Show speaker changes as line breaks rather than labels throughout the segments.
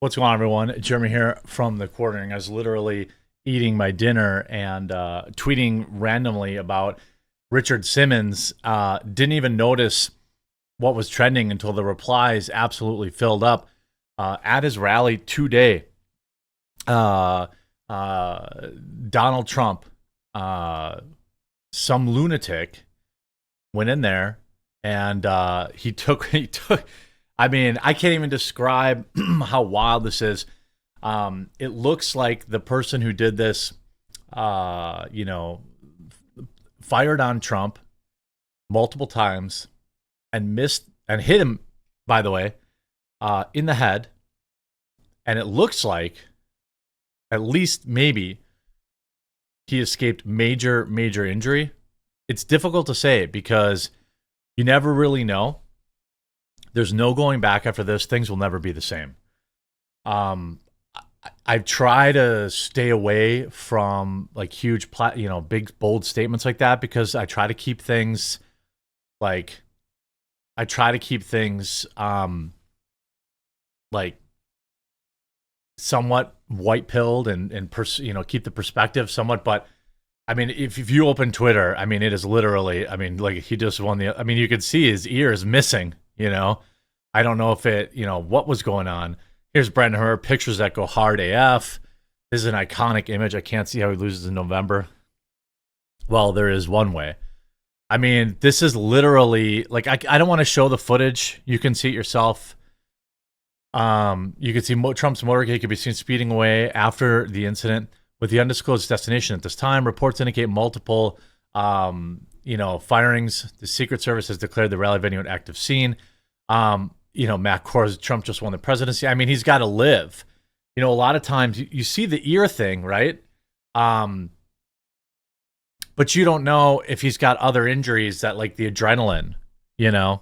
What's going on, everyone? Jeremy here from the Quartering. I was literally eating my dinner and tweeting randomly about Richard Simmons. Didn't even notice what was trending until the replies absolutely filled up. At his rally today, Donald Trump, some lunatic, went in there and he took. I mean, I can't even describe how wild this is. It looks like the person who did this, fired on Trump multiple times and missed and hit him, by the way, in the head. And it looks like, at least maybe, he escaped major injury. It's difficult to say because you never really know. There's no going back after this. Things will never be the same. I try to stay away from like huge, big, bold statements like that because I try to keep things like, like somewhat white pilled and keep the perspective somewhat. But I mean, if you open Twitter, I mean, it is literally, I mean, like he just won the, I mean, you could see his ear is missing. I don't know if it, what was going on. Here's Brendan Herr, pictures that go hard AF. This is an iconic image. I can't see how he loses in November. Well, there is one way. I mean, this is literally, like, I don't want to show the footage. You can see it yourself. You can see Trump's motorcade could be seen speeding away after the incident with the undisclosed destination at this time. Reports indicate multiple, firings. The Secret Service has declared the rally venue an active scene. Matt Kohrs, Trump just won the presidency. I mean, he's got to live. A lot of times you see the ear thing, right? But you don't know if he's got other injuries that, like the adrenaline, the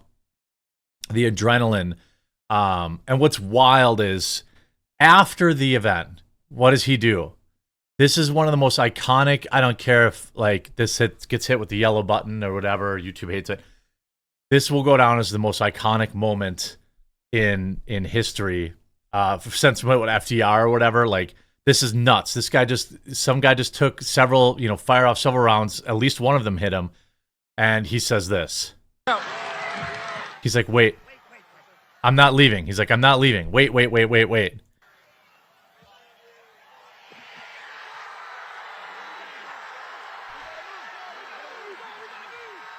adrenaline. And what's wild is after the event, what does he do? This is one of the most iconic. I don't care if like this gets hit with the yellow button or whatever. YouTube hates it. This will go down as the most iconic moment in history, since what FDR or whatever. Like, this is nuts. Some guy just took several, fire off several rounds. At least one of them hit him, and he says this. He's like, "Wait, I'm not leaving." He's like, "I'm not leaving. Wait."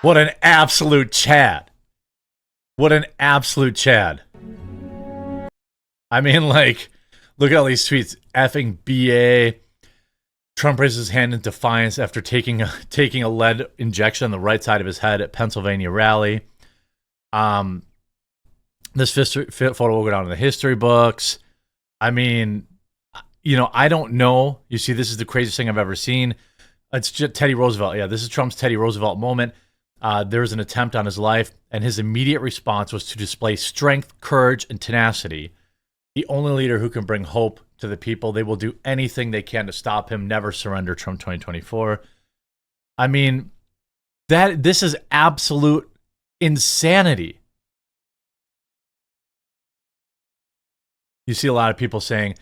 What an absolute Chad. What an absolute Chad. I mean, like, look at all these tweets. Effing BA. Trump raises his hand in defiance after taking a lead injection on the right side of his head at Pennsylvania rally. This photo will go down in the history books. I mean, I don't know. You see, this is the craziest thing I've ever seen. It's just Teddy Roosevelt. Yeah, this is Trump's Teddy Roosevelt moment. There was an attempt on his life, and his immediate response was to display strength, courage, and tenacity. The only leader who can bring hope to the people. They will do anything they can to stop him. Never surrender, Trump 2024. I mean, this is absolute insanity. You see a lot of people saying,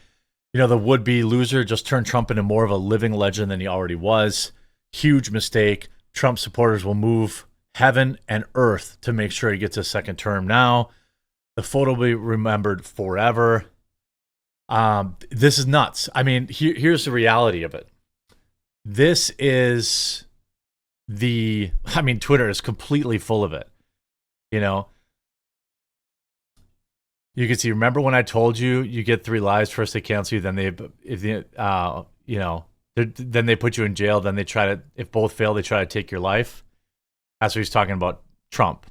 the would-be loser just turned Trump into more of a living legend than he already was. Huge mistake. Trump supporters will move heaven and earth to make sure he gets a second term now. The photo will be remembered forever. This is nuts. I mean, here's the reality of it. This is Twitter is completely full of it. You can see, remember when I told you get 3 lives, first they cancel you, then then they put you in jail. Then they try to, if both fail, they try to take your life. That's what he's talking about, Trump.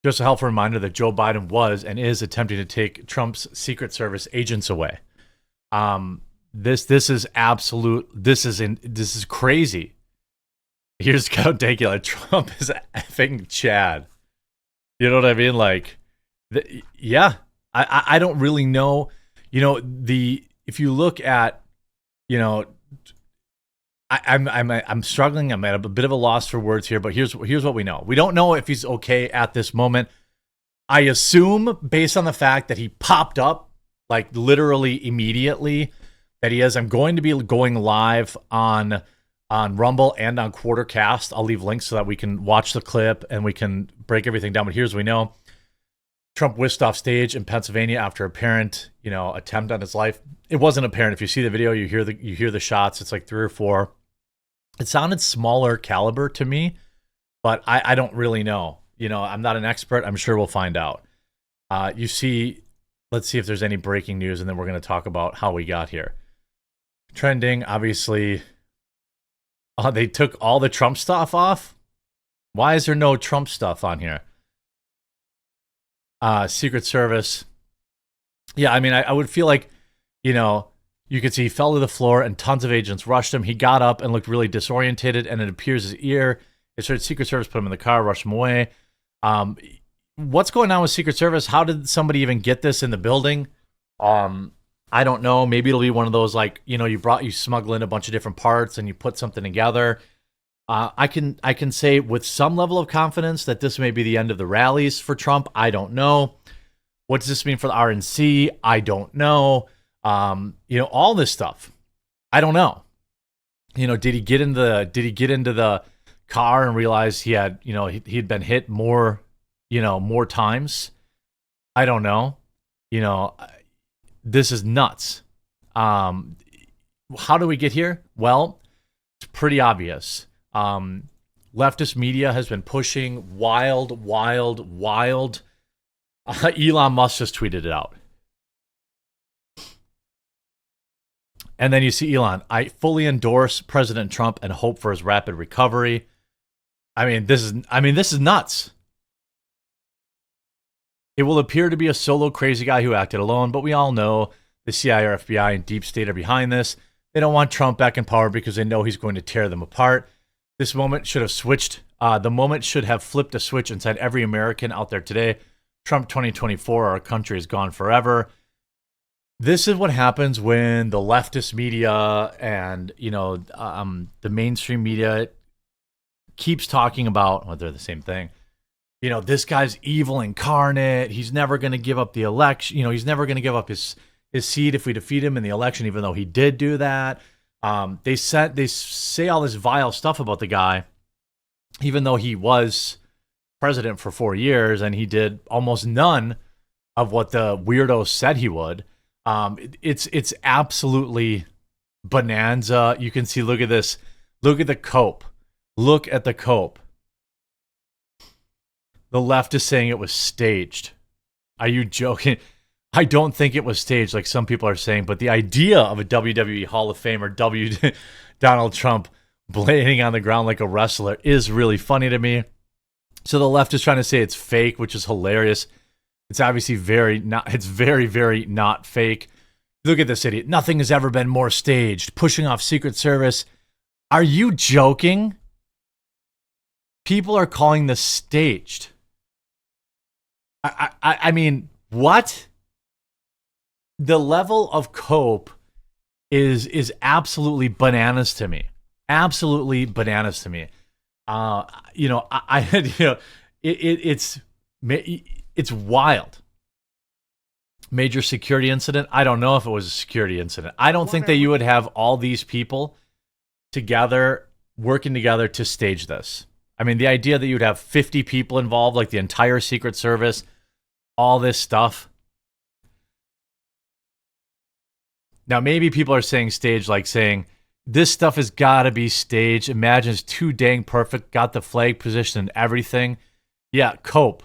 Just a helpful reminder that Joe Biden was and is attempting to take Trump's Secret Service agents away. This is absolute. This is crazy. Here's how ridiculous. Trump is effing Chad. You know what I mean? Like, yeah. I don't really know. If you look at, I'm struggling. I'm at a bit of a loss for words here, but here's what we know. We don't know if he's okay at this moment. I assume, based on the fact that he popped up like literally immediately, that he is. I'm going to be going live on Rumble and on Quartercast. I'll leave links so that we can watch the clip and we can break everything down. But here's what we know: Trump whisked off stage in Pennsylvania after apparent, attempt on his life. It wasn't apparent. If you see the video, you hear the shots. It's like 3 or 4. It sounded smaller caliber to me, but I don't really know. I'm not an expert. I'm sure we'll find out. Let's see if there's any breaking news, and then we're going to talk about how we got here. Trending, obviously. They took all the Trump stuff off? Why is there no Trump stuff on here? Secret Service. Yeah, I mean, I would feel like, you could see he fell to the floor and tons of agents rushed him. He got up and looked really disorientated, and it appears his ear. It started Secret Service, put him in the car, rushed him away. What's going on with Secret Service? How did somebody even get this in the building? I don't know. Maybe it'll be one of those, like, you smuggle in a bunch of different parts and you put something together. I can say with some level of confidence that this may be the end of the rallies for Trump. I don't know. What does this mean for the RNC? I don't know. All this stuff. I don't know. Did he get into the car and realize he had, he'd been hit more times? I don't know. This is nuts. How do we get here? Well, it's pretty obvious. Leftist media has been pushing wild. Elon Musk just tweeted it out. And then you see Elon, I fully endorse President Trump and hope for his rapid recovery. I mean, this is nuts. It will appear to be a solo crazy guy who acted alone, but we all know the CIA or FBI and deep state are behind this. They don't want Trump back in power because they know he's going to tear them apart. This moment should have switched. The moment should have flipped a switch inside every American out there today. Trump 2024, our country is gone forever. This is what happens when the leftist media and, the mainstream media keeps talking about, well, they're the same thing. This guy's evil incarnate. He's never going to give up the election. He's never going to give up his seat if we defeat him in the election, even though he did do that. They say all this vile stuff about the guy, even though he was president for 4 years and he did almost none of what the weirdos said he would. It's absolutely bonanza. You can see, look at this. Look at the cope. Look at the cope. The left is saying it was staged. Are you joking? I don't think it was staged like some people are saying, but the idea of a WWE Hall of Famer, Donald Trump, blading on the ground like a wrestler is really funny to me. So the left is trying to say it's fake, which is hilarious. It's obviously very, very not fake. Look at this idiot. Nothing has ever been more staged. Pushing off Secret Service. Are you joking? People are calling this staged. I mean, what? The level of cope is absolutely bananas to me. Absolutely bananas to me. It's wild. Major security incident. I don't know if it was a security incident. I don't think that you would have all these people together, working together to stage this. I mean, the idea that you'd have 50 people involved, like the entire Secret Service, all this stuff. Now, maybe people are saying staged, like saying, this stuff has got to be staged. Imagine it's too dang perfect. Got the flag position and everything. Yeah, cope.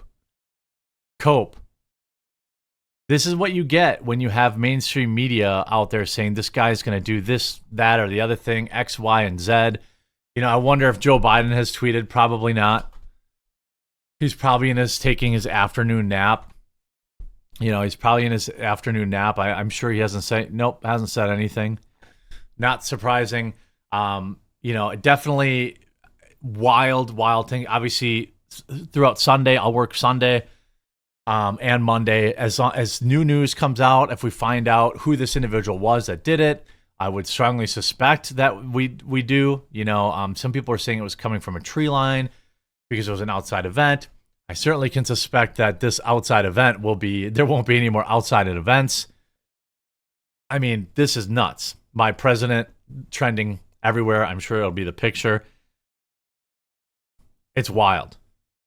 This is what you get when you have mainstream media out there saying this guy's going to do this, that, or the other thing, X, Y, and Z. I wonder if Joe Biden has tweeted. Probably not. He's probably taking his afternoon nap. He's probably in his afternoon nap. I'm sure he hasn't said anything. Not surprising. Definitely wild thing. Obviously, throughout Sunday, I'll work Sunday and Monday. As new news comes out, if we find out who this individual was that did it, I would strongly suspect that we do. Some people are saying it was coming from a tree line because it was an outside event. I certainly can suspect that this outside event there won't be any more outside events. I mean, this is nuts. My president trending everywhere. I'm sure it'll be the picture. It's wild.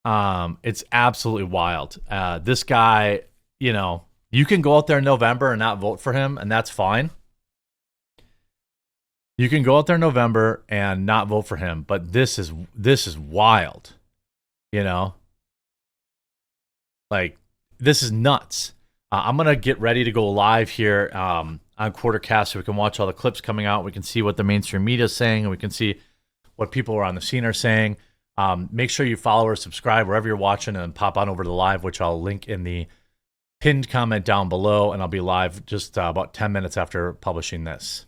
It's absolutely wild. This guy, you can go out there in November and not vote for him, and that's fine. You can go out there in November and not vote for him, but this is wild. Like, this is nuts. I'm gonna get ready to go live here on Quartercast so we can watch all the clips coming out. We can see what the mainstream media is saying, and we can see what people are on the scene are saying. Make sure you follow or subscribe wherever you're watching, and pop on over to the live, which I'll link in the pinned comment down below, and I'll be live just about 10 minutes after publishing this.